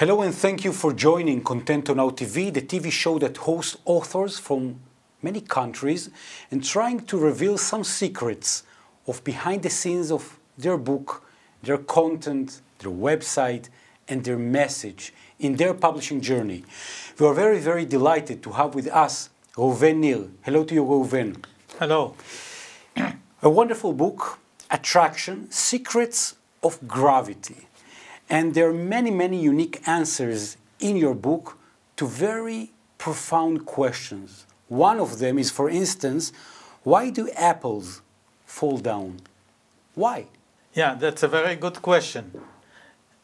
Hello and thank you for joining ContentoNow TV, the TV show that hosts authors from many countries and trying to reveal some secrets of behind the scenes of their book, their content, their website, and their message in their publishing journey. We are very, very delighted to have with us Reuven Nir. Hello to you, Reuven. Hello. A wonderful book, Attraction, Secrets of Gravity. And there are many, many unique answers in your book to very profound questions. One of them is, for instance, why do apples fall down? Why? Yeah, that's a very good question.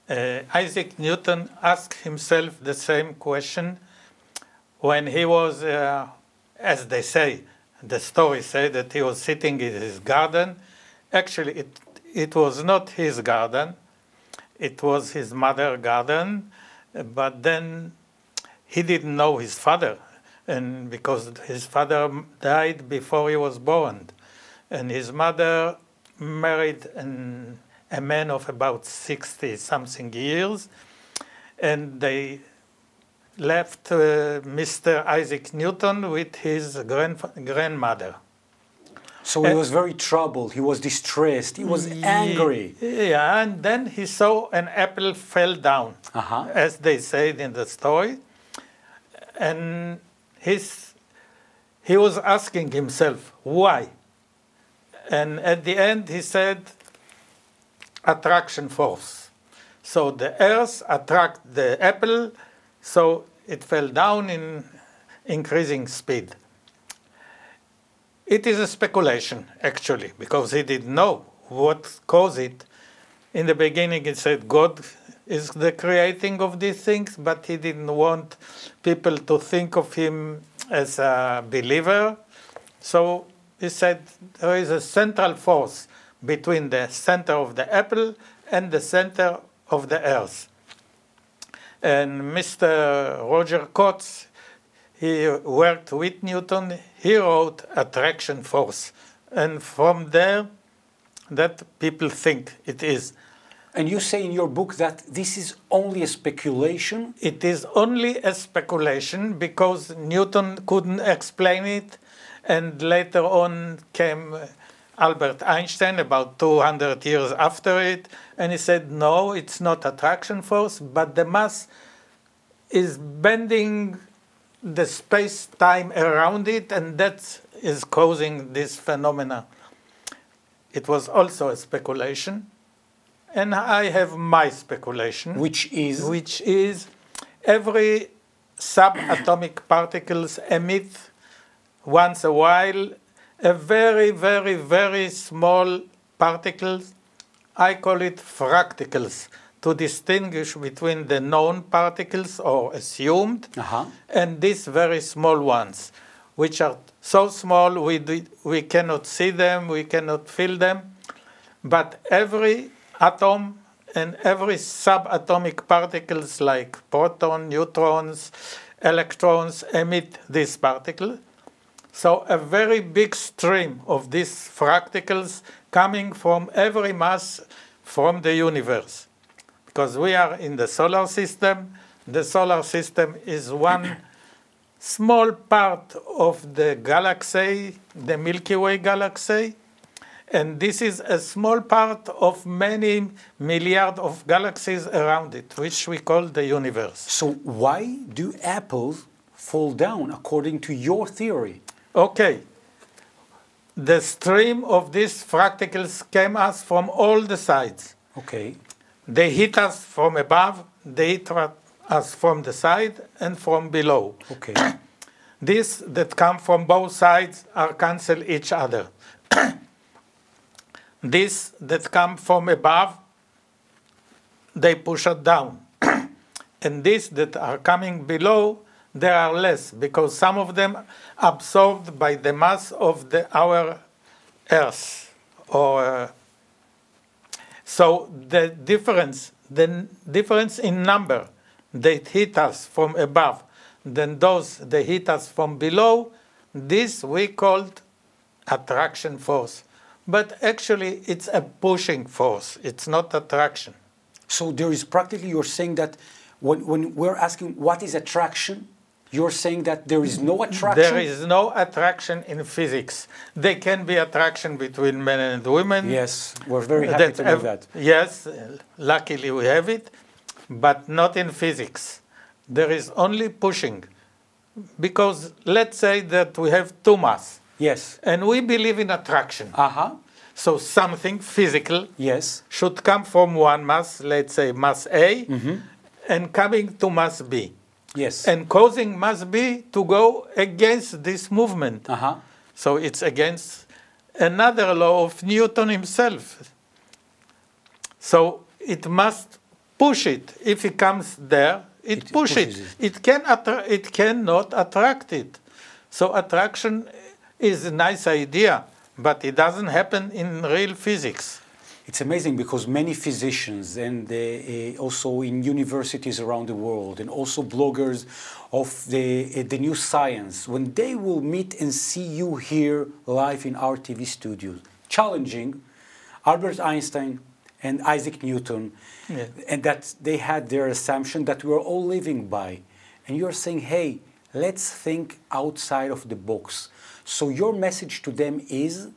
Isaac Newton asked himself the same question when he was, as they say, the story says that he was sitting in his garden. Actually, it was not his garden. It was his mother's garden, but then he didn't know his father, and because his father died before he was born, and his mother married a man of about 60-something years, and they left Mr. Isaac Newton with his grandmother. So he was very troubled, he was distressed, he was angry. Yeah, and then he saw an apple fell down, as they said in the story. And he was asking himself, why? And at the end he said, attraction force. So the earth attracted the apple, so it fell down in increasing speed. It is a speculation, actually, because he didn't know what caused it. In the beginning, he said God is the creating of these things, but he didn't want people to think of him as a believer. So he said there is a central force between the center of the apple and the center of the earth. And Mr. Roger Coates, he worked with Newton, he wrote attraction force. And from there, that people think it is. And you say in your book that this is only a speculation? It is only a speculation because Newton couldn't explain it. And later on came Albert Einstein, about 200 years after it. And he said, no, it's not attraction force, but the mass is bending the space-time around it, and that is causing this phenomena. It was also a speculation, and I have my speculation. Which is? Which is every subatomic particles emit once a while a very, very, very small particles. I call it fractals, to distinguish between the known particles or assumed and these very small ones, which are so small we cannot see them, we cannot feel them. But every atom and every subatomic particles like protons, neutrons, electrons emit this particle. So a very big stream of these fractals coming from every mass from the universe. Because we are in the solar system is one small part of the galaxy, the Milky Way galaxy, and this is a small part of many milliards of galaxies around it, which we call the universe. So why do apples fall down according to your theory? Okay. The stream of these fractals came us from all the sides. Okay. They hit us from above, they hit us from the side and from below. Okay. These that come from both sides are cancel each other. These that come from above, they push us down. And these that are coming below, they are less, because some of them absorbed by the mass of our Earth. So the difference in number that hit us from above than those that hit us from below, this we called attraction force. But actually it's a pushing force, it's not attraction. So there is practically, you're saying that when we're asking what is attraction, you're saying that there is no attraction? There is no attraction in physics. There can be attraction between men and women. Yes, we're very happy to know that. Yes, luckily we have it, but not in physics. There is only pushing. Because let's say that we have two mass. Yes. And we believe in attraction. So something physical should come from one mass, let's say mass A, and coming to mass B. Yes. And causing mass B to go against this movement. So it's against another law of Newton himself. So it must push it. If it comes there, it pushes it. It cannot attract it. So attraction is a nice idea, but it doesn't happen in real physics. It's amazing because many physicians and also in universities around the world and also bloggers of the new science, when they will meet and see you here live in our TV studios, challenging Albert Einstein and Isaac Newton, and that they had their assumption that we're all living by. And you're saying, hey, let's think outside of the box. So your message to them is,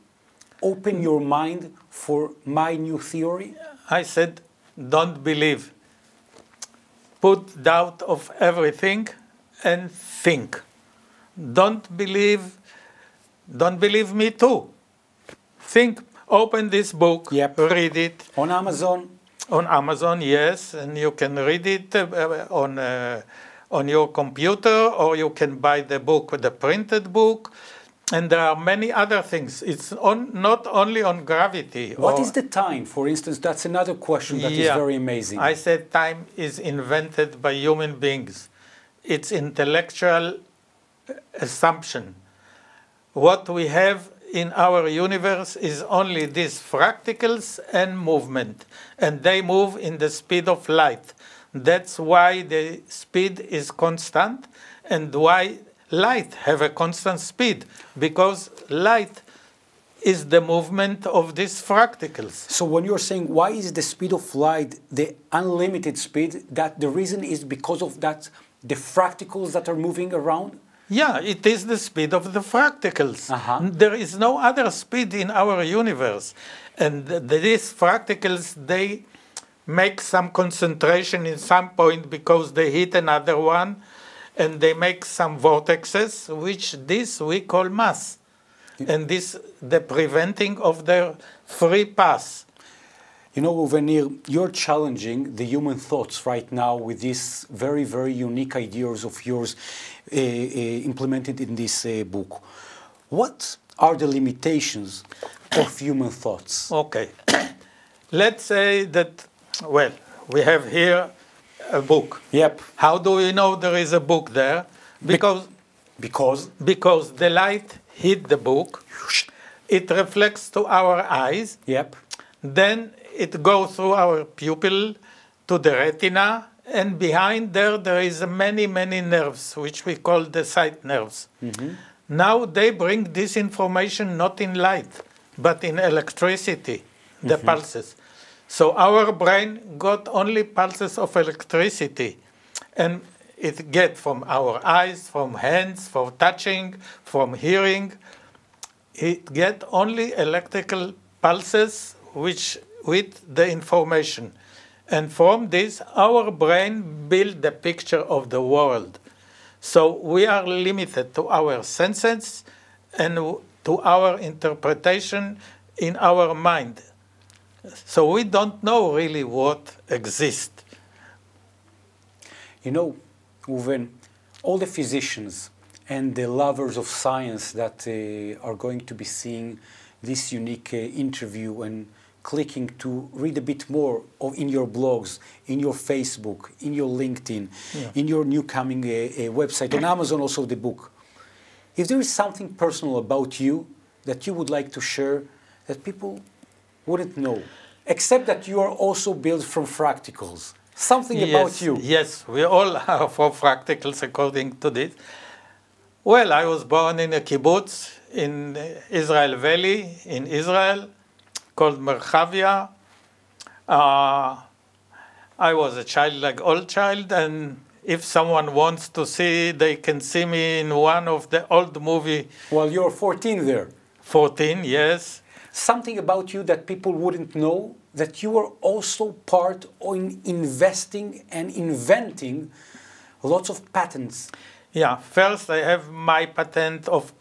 open your mind for my new theory? I said, don't believe. Put doubt of everything and think. Don't believe me too. Think, open this book, read it. On Amazon? On Amazon, yes, and you can read it on your computer, or you can buy the book, the printed book. And there are many other things. It's not only on gravity. What is the time, for instance? That's another question that is very amazing. I said time is invented by human beings. It's intellectual assumption. What we have in our universe is only these fractals and movement. And they move in the speed of light. That's why the speed is constant, and why light have a constant speed, because light is the movement of these fractals. So when you're saying why is the speed of light the unlimited speed, that the reason is because of that the fractals that are moving around? Yeah, it is the speed of the fractals. There is no other speed in our universe. And these fractals, they make some concentration in some point because they hit another one, and they make some vortexes, which this we call mass. And this, the preventing of their free pass. You know, Reuven Nir, you're challenging the human thoughts right now with these very, very unique ideas of yours implemented in this book. What are the limitations of human thoughts? Okay. Let's say that, well, we have here a book. How do we know there is a book there? Because the light hit the book, it reflects to our eyes, then it goes through our pupil to the retina, and behind there is many, many nerves, which we call the sight nerves. Now they bring this information not in light, but in electricity, the pulses. So our brain got only pulses of electricity, and it gets from our eyes, from hands, from touching, from hearing. It gets only electrical pulses with the information. And from this, our brain builds the picture of the world. So we are limited to our senses and to our interpretation in our mind. So we don't know really what exists. You know, Reuven, all the physicians and the lovers of science that are going to be seeing this unique interview and clicking to read a bit more in your blogs, in your Facebook, in your LinkedIn, in your new coming website, on Amazon also the book. If there is something personal about you that you would like to share that people wouldn't know, except that you are also built from fractals. Something about you. Yes, we all are from fractals according to this. Well, I was born in a kibbutz in Israel Valley, in Israel, called Merchavia. I was a child like all child, and if someone wants to see, they can see me in one of the old movie. Well, you're 14 there. 14, yes. Something about you that people wouldn't know, that you are also part in investing and inventing lots of patents. Yeah, first I have my patent of,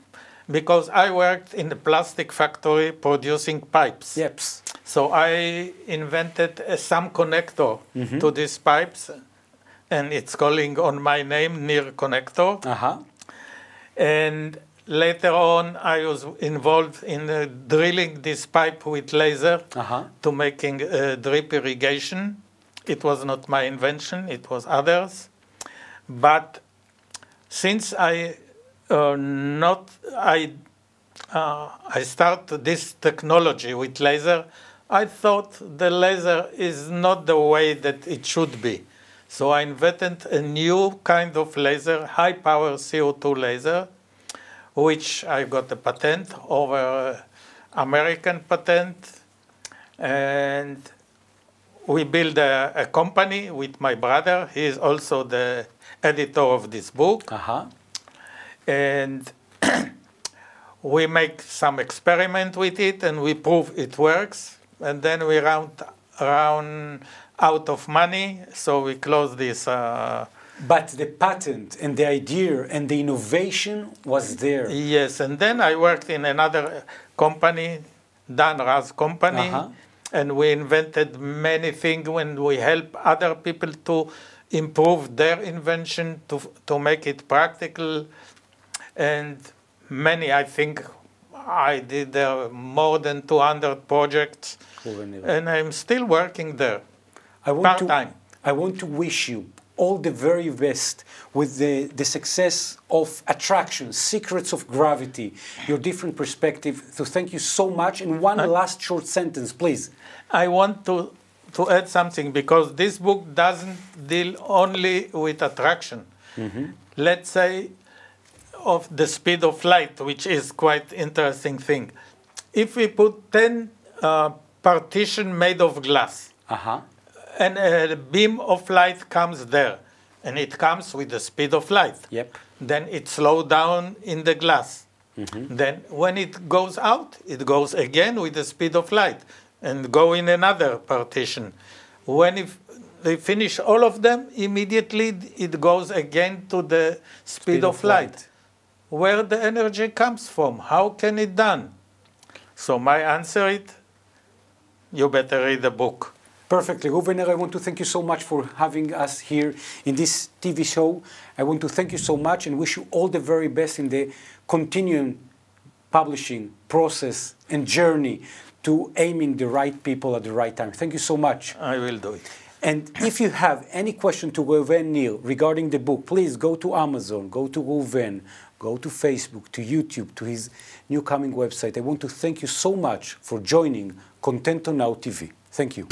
because I worked in the plastic factory producing pipes. Yep. So I invented some connector to these pipes, and it's calling on my name, Nir Connector. And later on, I was involved in drilling this pipe with laser to making drip irrigation. It was not my invention, it was others. But since I started this technology with laser, I thought the laser is not the way that it should be. So I invented a new kind of laser, high power CO2 laser, which I got a patent over American patent. And we built a company with my brother. He is also the editor of this book. And we make some experiment with it, and we prove it works. And then we run out of money, so we close this. But the patent and the idea and the innovation was there. Yes, and then I worked in another company, Dan Raz company, and we invented many things when we help other people to improve their invention, to make it practical. And many, I think, I did more than 200 projects, and I'm still working there, part-time. I want to wish you all the very best with the success of attraction, secrets of gravity, your different perspective. So thank you so much. And one last short sentence, please. I want to add something, because this book doesn't deal only with attraction. Let's say of the speed of light, which is quite interesting thing. If we put 10 partition made of glass, and a beam of light comes there, and it comes with the speed of light. Then it slows down in the glass. Then when it goes out, it goes again with the speed of light and go in another partition. When they finish all of them, immediately it goes again to the speed of light. Where the energy comes from? How can it done? So my answer is, you better read the book. Perfectly. Reuven Nir, I want to thank you so much for having us here in this TV show. I want to thank you so much and wish you all the very best in the continuing publishing process and journey to aiming the right people at the right time. Thank you so much. I will do it. And if you have any question to Reuven Nir regarding the book, please go to Amazon, go to Reuven, go to Facebook, to YouTube, to his new coming website. I want to thank you so much for joining ContentoNow TV. Thank you.